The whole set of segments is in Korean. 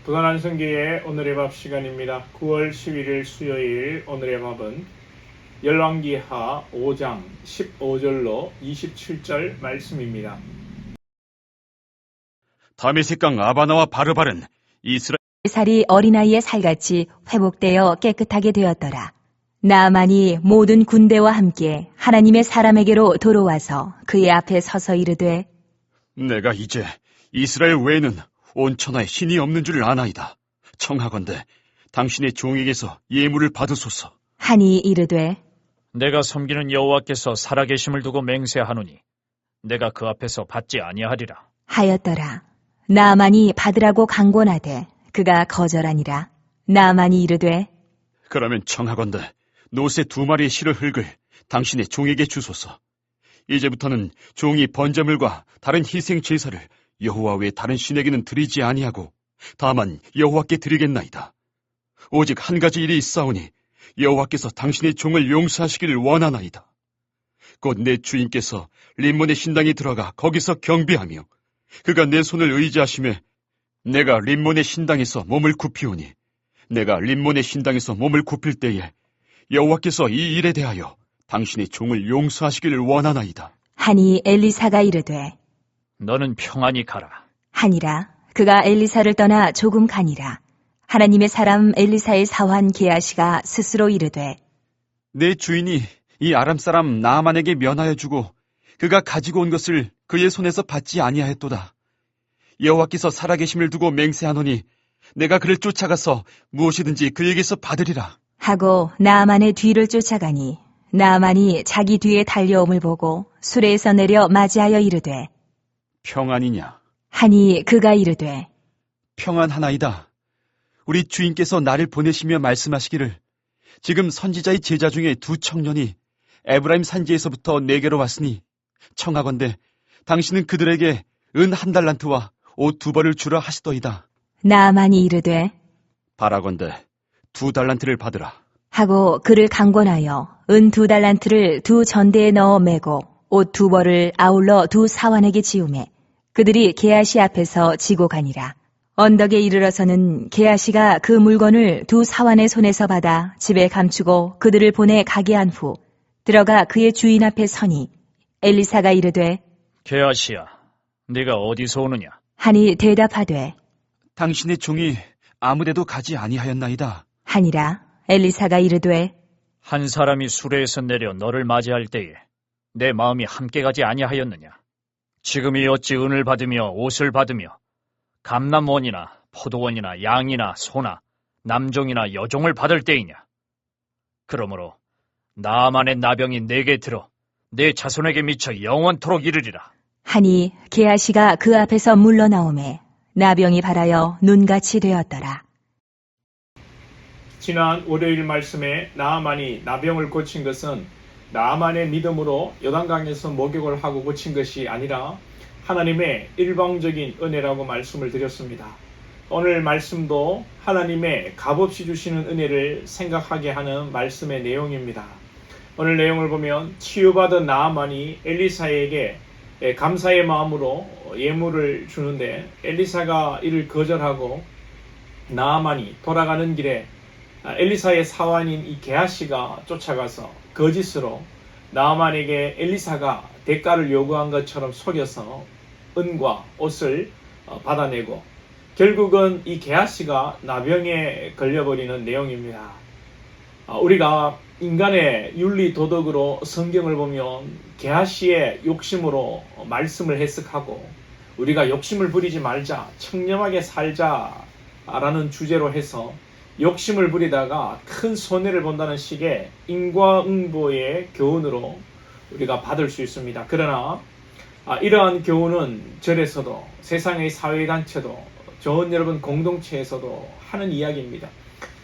부산안성교회 오늘의 밥 시간입니다. 9월 11일 수요일 오늘의 밥은 열왕기하 5장 15절로 27절 말씀입니다. 다메섹강 아바나와 바르발은 이스라엘 살이 어린아이의 살같이 회복되어 깨끗하게 되었더라. 나아만이 모든 군대와 함께 하나님의 사람에게로 돌아와서 그의 앞에 서서 이르되 내가 이제 이스라엘 외에는 온 천하에 신이 없는 줄 아나이다. 청하건대 당신의 종에게서 예물을 받으소서. 하니 이르되 내가 섬기는 여호와께서 살아계심을 두고 맹세하노니 내가 그 앞에서 받지 아니하리라. 하였더라. 나아만이 받으라고 강권하되 그가 거절하니라. 나아만이 이르되 그러면 청하건대 노새 2마리의 실을 흙을 당신의 종에게 주소서. 이제부터는 종이 번제물과 다른 희생 제사를 여호와 외 다른 신에게는 드리지 아니하고 다만 여호와께 드리겠나이다. 오직 한 가지 일이 있사오니 여호와께서 당신의 종을 용서하시기를 원하나이다. 곧 내 주인께서 림몬의 신당에 들어가 거기서 경배하며 그가 내 손을 의지하심에 내가 림몬의 신당에서 몸을 굽히오니 내가 림몬의 신당에서 몸을 굽힐 때에 여호와께서 이 일에 대하여 당신의 종을 용서하시기를 원하나이다. 하니 엘리사가 이르되 너는 평안히 가라. 하니라. 그가 엘리사를 떠나 조금 가니라. 하나님의 사람 엘리사의 사환 게하시가 스스로 이르되 내 주인이 이 아람 사람 나아만에게 면하여 주고 그가 가지고 온 것을 그의 손에서 받지 아니하였도다. 여호와께서 살아계심을 두고 맹세하노니 내가 그를 쫓아가서 무엇이든지 그에게서 받으리라. 하고 나아만의 뒤를 쫓아가니 나아만이 자기 뒤에 달려옴을 보고 수레에서 내려 맞이하여 이르되 평안이냐? 하니 그가 이르되 평안하나이다. 우리 주인께서 나를 보내시며 말씀하시기를 지금 선지자의 제자 중에 2 청년이 에브라임 산지에서부터 내게로 왔으니 청하건대 당신은 그들에게 은 1달란트와 옷 2벌을 주라 하시더이다. 나아만이 이르되 바라건대 2달란트를 받으라. 하고 그를 강권하여 은 2달란트를 2 전대에 넣어 매고 옷 2벌을 아울러 2 사환에게 지우매 그들이 게하시 앞에서 지고 가니라. 언덕에 이르러서는 게하시가 그 물건을 2 사환의 손에서 받아 집에 감추고 그들을 보내 가게 한 후 들어가 그의 주인 앞에 서니 엘리사가 이르되 게하시야, 네가 어디서 오느냐? 하니 대답하되 당신의 종이 아무데도 가지 아니하였나이다. 하니라. 엘리사가 이르되 한 사람이 수레에서 내려 너를 맞이할 때에 내 마음이 함께 가지 아니하였느냐? 지금이 어찌 은을 받으며 옷을 받으며 감람원이나 포도원이나 양이나 소나 남종이나 여종을 받을 때이냐? 그러므로 나아만의 나병이 내게 들어 내 자손에게 미쳐 영원토록 이르리라. 하니 게하시가 그 앞에서 물러나오매 나병이 발하여 눈같이 되었더라. 지난 월요일 말씀에 나아만이 나병을 고친 것은 나아만의 믿음으로 요단강에서 목욕을 하고 고친 것이 아니라 하나님의 일방적인 은혜라고 말씀을 드렸습니다. 오늘 말씀도 하나님의 값없이 주시는 은혜를 생각하게 하는 말씀의 내용입니다. 오늘 내용을 보면 치유받은 나아만이 엘리사에게 감사의 마음으로 예물을 주는데 엘리사가 이를 거절하고 나아만이 돌아가는 길에 엘리사의 사환인 이 게하시가 쫓아가서 거짓으로 나아만에게 엘리사가 대가를 요구한 것처럼 속여서 은과 옷을 받아내고 결국은 이 게하시가 나병에 걸려버리는 내용입니다. 우리가 인간의 윤리 도덕으로 성경을 보면 게하시의 욕심으로 말씀을 해석하고 우리가 욕심을 부리지 말자, 청렴하게 살자라는 주제로 해서 욕심을 부리다가 큰 손해를 본다는 식의 인과응보의 교훈으로 우리가 받을 수 있습니다. 그러나 이러한 교훈은 절에서도 세상의 사회단체도 좋은 여러분 공동체에서도 하는 이야기입니다.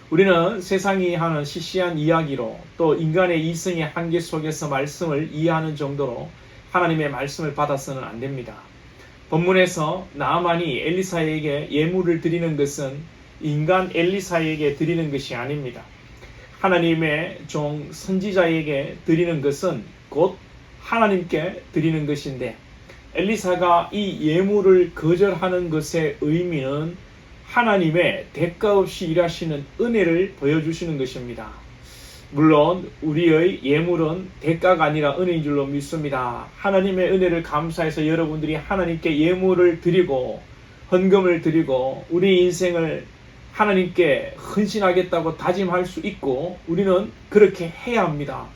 우리는 세상이 하는 시시한 이야기로 또 인간의 이성의 한계 속에서 말씀을 이해하는 정도로 하나님의 말씀을 받아서는 안 됩니다. 본문에서 나아만이 엘리사에게 예물을 드리는 것은 인간 엘리사에게 드리는 것이 아닙니다. 하나님의 종 선지자에게 드리는 것은 곧 하나님께 드리는 것인데 엘리사가 이 예물을 거절하는 것의 의미는 하나님의 대가 없이 일하시는 은혜를 보여주시는 것입니다. 물론 우리의 예물은 대가가 아니라 은혜인 줄로 믿습니다. 하나님의 은혜를 감사해서 여러분들이 하나님께 예물을 드리고 헌금을 드리고 우리 인생을 하나님께 헌신하겠다고 다짐할 수 있고 우리는 그렇게 해야 합니다.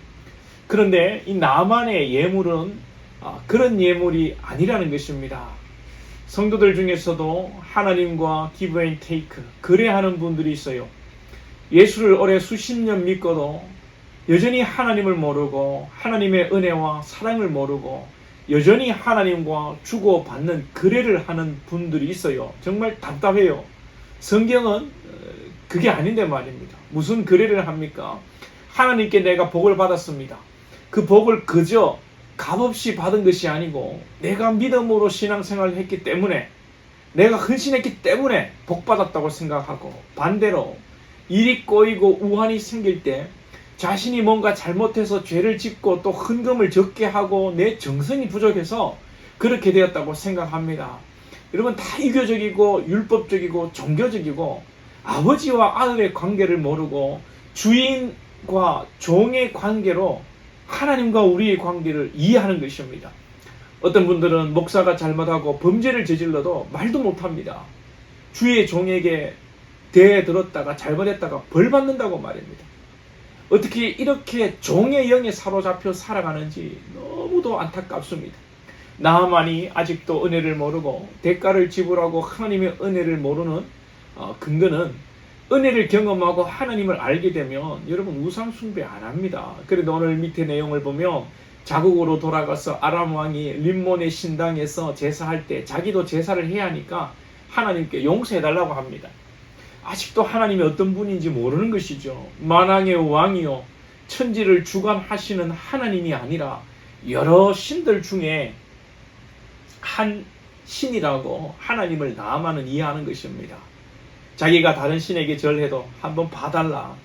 그런데 이 나만의 예물은 그런 예물이 아니라는 것입니다. 성도들 중에서도 하나님과 give and take 거래하는 분들이 있어요. 예수를 오래 수십 년 믿고도 여전히 하나님을 모르고 하나님의 은혜와 사랑을 모르고 여전히 하나님과 주고받는 거래를 하는 분들이 있어요. 정말 답답해요. 성경은 그게 아닌데 말입니다. 무슨 거래를 합니까? 하나님께 내가 복을 받았습니다. 그 복을 그저 값없이 받은 것이 아니고 내가 믿음으로 신앙생활을 했기 때문에 내가 헌신했기 때문에 복 받았다고 생각하고 반대로 일이 꼬이고 우환이 생길 때 자신이 뭔가 잘못해서 죄를 짓고 또 헌금을 적게 하고 내 정성이 부족해서 그렇게 되었다고 생각합니다. 여러분 다 이교적이고 율법적이고 종교적이고 아버지와 아들의 관계를 모르고 주인과 종의 관계로 하나님과 우리의 관계를 이해하는 것입니다. 어떤 분들은 목사가 잘못하고 범죄를 저질러도 말도 못합니다. 주의 종에게 대들었다가 잘못했다가 벌 받는다고 말입니다. 어떻게 이렇게 종의 영에 사로잡혀 살아가는지 너무도 안타깝습니다. 나만이 아직도 은혜를 모르고 대가를 지불하고 하나님의 은혜를 모르는 근거는 은혜를 경험하고 하나님을 알게 되면 여러분 우상 숭배 안 합니다. 그래도 오늘 밑에 내용을 보면 자국으로 돌아가서 아람 왕이 림몬의 신당에서 제사할 때 자기도 제사를 해야 하니까 하나님께 용서해달라고 합니다. 아직도 하나님이 어떤 분인지 모르는 것이죠. 만왕의 왕이요 천지를 주관하시는 하나님이 아니라 여러 신들 중에 한 신이라고 하나님을 나아만은 이해하는 것입니다. 자기가 다른 신에게 절해도 한번 봐달라.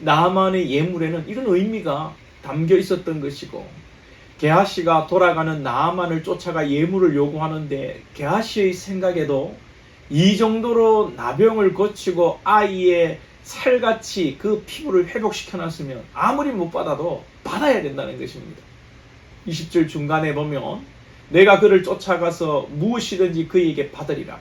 나아만의 예물에는 이런 의미가 담겨 있었던 것이고 게하시가 돌아가는 나아만을 쫓아가 예물을 요구하는데 게하시의 생각에도 이 정도로 나병을 고치고 아이의 살같이 그 피부를 회복시켜놨으면 아무리 못 받아도 받아야 된다는 것입니다. 20절 중간에 보면 내가 그를 쫓아가서 무엇이든지 그에게 받으리라.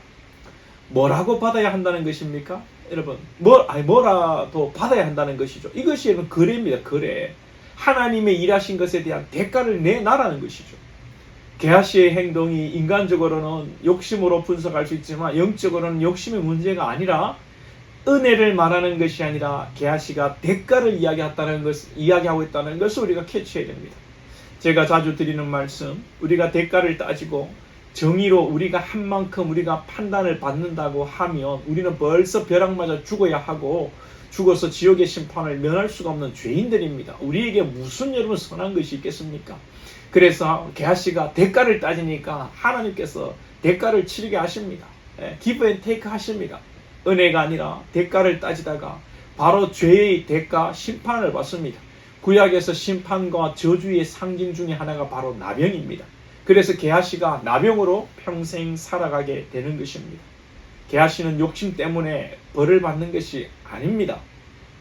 뭐라고 받아야 한다는 것입니까? 여러분 뭐라도 받아야 한다는 것이죠. 이것이 여러분 거래입니다. 거래. 하나님의 일하신 것에 대한 대가를 내놔라는 것이죠. 게하시의 행동이 인간적으로는 욕심으로 분석할 수 있지만 영적으로는 욕심의 문제가 아니라 은혜를 말하는 것이 아니라 게하시가 대가를 이야기하고 있다는 것을 우리가 캐치해야 됩니다. 제가 자주 드리는 말씀, 우리가 대가를 따지고 정의로 우리가 한 만큼 우리가 판단을 받는다고 하면 우리는 벌써 벼락 맞아 죽어야 하고 죽어서 지옥의 심판을 면할 수가 없는 죄인들입니다. 우리에게 무슨 여러분 선한 것이 있겠습니까? 그래서 게하시가 대가를 따지니까 하나님께서 대가를 치르게 하십니다. give and take 하십니다. 은혜가 아니라 대가를 따지다가 바로 죄의 대가 심판을 받습니다. 구약에서 심판과 저주의 상징 중에 하나가 바로 나병입니다. 그래서 게하시가 나병으로 평생 살아가게 되는 것입니다. 게하시는 욕심 때문에 벌을 받는 것이 아닙니다.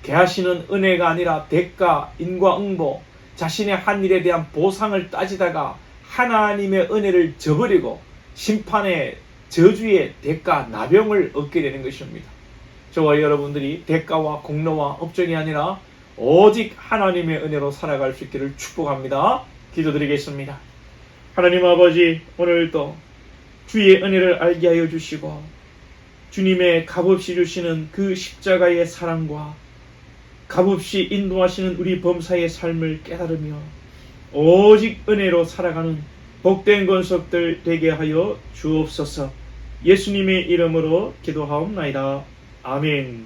게하시는 은혜가 아니라 대가, 인과응보, 자신의 한 일에 대한 보상을 따지다가 하나님의 은혜를 저버리고 심판의 저주의 대가, 나병을 얻게 되는 것입니다. 저와 여러분들이 대가와 공로와 업적이 아니라 오직 하나님의 은혜로 살아갈 수 있기를 축복합니다. 기도드리겠습니다. 하나님 아버지, 오늘도 주의 은혜를 알게 하여 주시고 주님의 값없이 주시는 그 십자가의 사랑과 값없이 인도하시는 우리 범사의 삶을 깨달으며 오직 은혜로 살아가는 복된 권속들 되게 하여 주옵소서. 예수님의 이름으로 기도하옵나이다. 아멘.